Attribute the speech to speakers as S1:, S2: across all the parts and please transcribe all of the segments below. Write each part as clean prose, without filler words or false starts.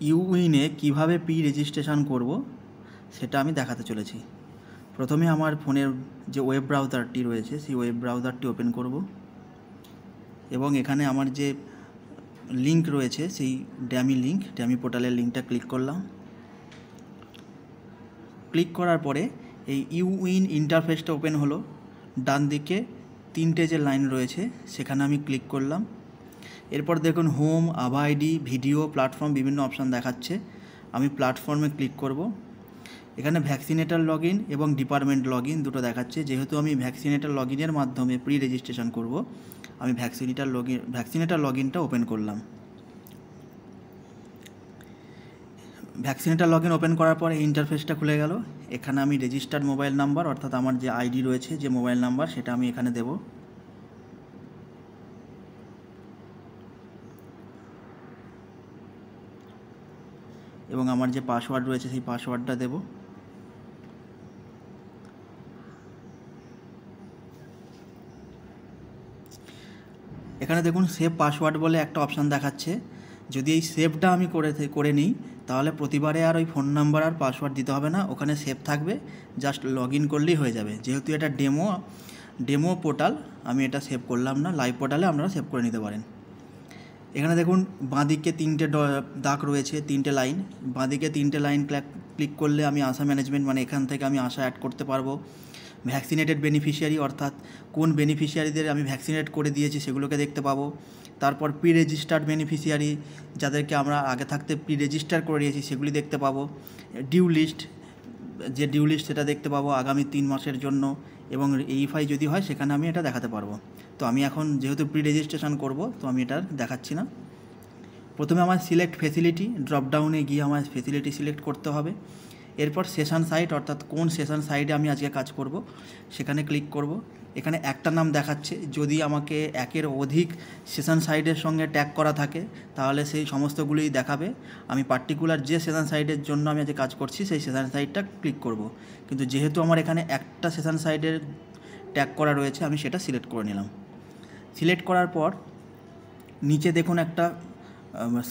S1: ইউইনে কিভাবে pre registration করব সেটা আমি দেখাতে চলেছি। প্রথমে আমার ফোনের যে ওয়েব ব্রাউজারটি রয়েছে সেই ওয়েব ব্রাউজারটি ওপেন করব এবং এখানে আমার যে লিঙ্ক রয়েছে সেই ড্যামি পোর্টালের লিঙ্কটা ক্লিক করলাম। ক্লিক করার পরে এই ইউইন ইন্টারফেসটা ওপেন হলো। ডান দিকে 3টে যে লাইন রয়েছে সেখানে আমি ক্লিক করলাম। এরপর দেখুন হোম, আভা আইডি, ভিডিও, প্ল্যাটফর্ম বিভিন্ন অপশান দেখাচ্ছে। আমি প্ল্যাটফর্মে ক্লিক করব। এখানে ভ্যাকসিনেটার লগ ইন এবং ডিপার্টমেন্ট লগ ইন দুটো দেখাচ্ছে। যেহেতু আমি ভ্যাকসিনেটার লগ ইনের মাধ্যমে প্রি রেজিস্ট্রেশন করব, আমি ভ্যাকসিনেটার লগ ইনটা ওপেন করলাম। ভ্যাকসিনেটার লগ ইন ওপেন করার পর এই ইন্টারফেসটা খুলে গেল। এখানে আমি রেজিস্টার্ড মোবাইল নাম্বার অর্থাৎ আমার যে আইডি রয়েছে, যে মোবাইল নাম্বার, সেটা আমি এখানে দেব। এবং আমার যে পাসওয়ার্ড রয়েছে সেই পাসওয়ার্ডটা দেব। এখানে দেখুন সেভ পাসওয়ার্ড বলে একটা অপশান দেখাচ্ছে। যদি এই সেভটা আমি করে নিই তাহলে প্রতিবারে আর ওই ফোন নাম্বার আর পাসওয়ার্ড দিতে হবে না, ওখানে সেভ থাকবে, জাস্ট লগ ইন করলেই হয়ে যাবে। যেহেতু এটা ডেমো পোর্টাল, আমি এটা সেভ করলাম না। লাইভ পোর্টালে আপনারা সেভ করে নিতে পারেন। এখানে দেখুন বাঁদিকে 3টে দাগ রয়েছে, 3টে লাইন। বাঁদিকে 3টে লাইন ক্লিক করলে আমি আশা ম্যানেজমেন্ট, মানে এখান থেকে আমি আশা অ্যাড করতে পারবো। ভ্যাকসিনেটেড বেনিফিশিয়ারি অর্থাৎ কোন বেনিফিশিয়ারিদের আমি ভ্যাকসিনেট করে দিয়েছি সেগুলোকে দেখতে পাবো। তারপর প্রি রেজিস্টার্ড বেনিফিশিয়ারি, যাদেরকে আমরা আগে থাকতে প্রি রেজিস্টার করে দিয়েছি, সেগুলি দেখতে পাবো। ডিউ লিস্ট সেটা দেখতে পাবো আগামী 3 মাসের জন্য। এবং EFI যদি হয় সেখানে আমি এটা দেখাতে পারবো। তো আমি এখন যেহেতু প্রি রেজিস্ট্রেশন করব, তো আমি এটা দেখাচ্ছি না। প্রথমে আমার সিলেক্ট ফেসিলিটি ড্রপডাউনে গিয়ে আমার ফেসিলিটি সিলেক্ট করতে হবে। এরপর সেশন সাইট অর্থাৎ কোন সেশন সাইটে আমি আজকে কাজ করব সেখানে ক্লিক করব। এখানে একটা নাম দেখাচ্ছে। যদি আমাকে একের অধিক সেশন সাইটের সঙ্গে ট্যাগ করা থাকে তাহলে সেই সমস্তগুলোই দেখাবে। আমি পার্টিকুলার যে সেশন সাইটের জন্য আমি আজকে কাজ করছি সেই সেশন সাইটটা ক্লিক করব। কিন্তু যেহেতু আমার এখানে একটা সেশন সাইটের ট্যাগ করা রয়েছে, আমি সেটা সিলেক্ট করে নিলাম। সিলেক্ট করার পর নিচে দেখুন একটা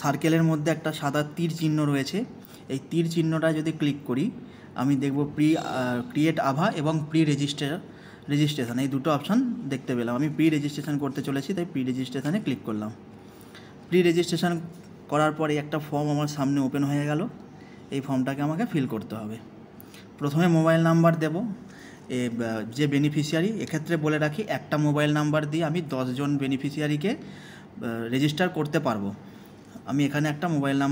S1: সার্কেলের মধ্যে একটা সাদা তীর চিহ্ন রয়েছে। এই তীর চিহ্নটা যদি ক্লিক করি, আমি দেখব ক্রিয়েট আভা এবং প্রি রেজিস্ট্রেশন, এই দুটো অপশান দেখতে পেলাম। আমি প্রি রেজিস্ট্রেশন করতে চলেছি, তাই প্রি রেজিস্ট্রেশনে ক্লিক করলাম। প্রি রেজিস্ট্রেশন করার পরে একটা ফর্ম আমার সামনে ওপেন হয়ে গেল। এই ফর্মটাকে আমাকে ফিল করতে হবে। প্রথমে মোবাইল নাম্বার দেব। যে বেনিফিশিয়ারি, এক্ষেত্রে বলে রাখি একটা মোবাইল নাম্বার দিয়ে আমি 10 জন বেনিফিশিয়ারিকে রেজিস্টার করতে পারবো। আমি এখানে একটা মোবাইল নাম্বার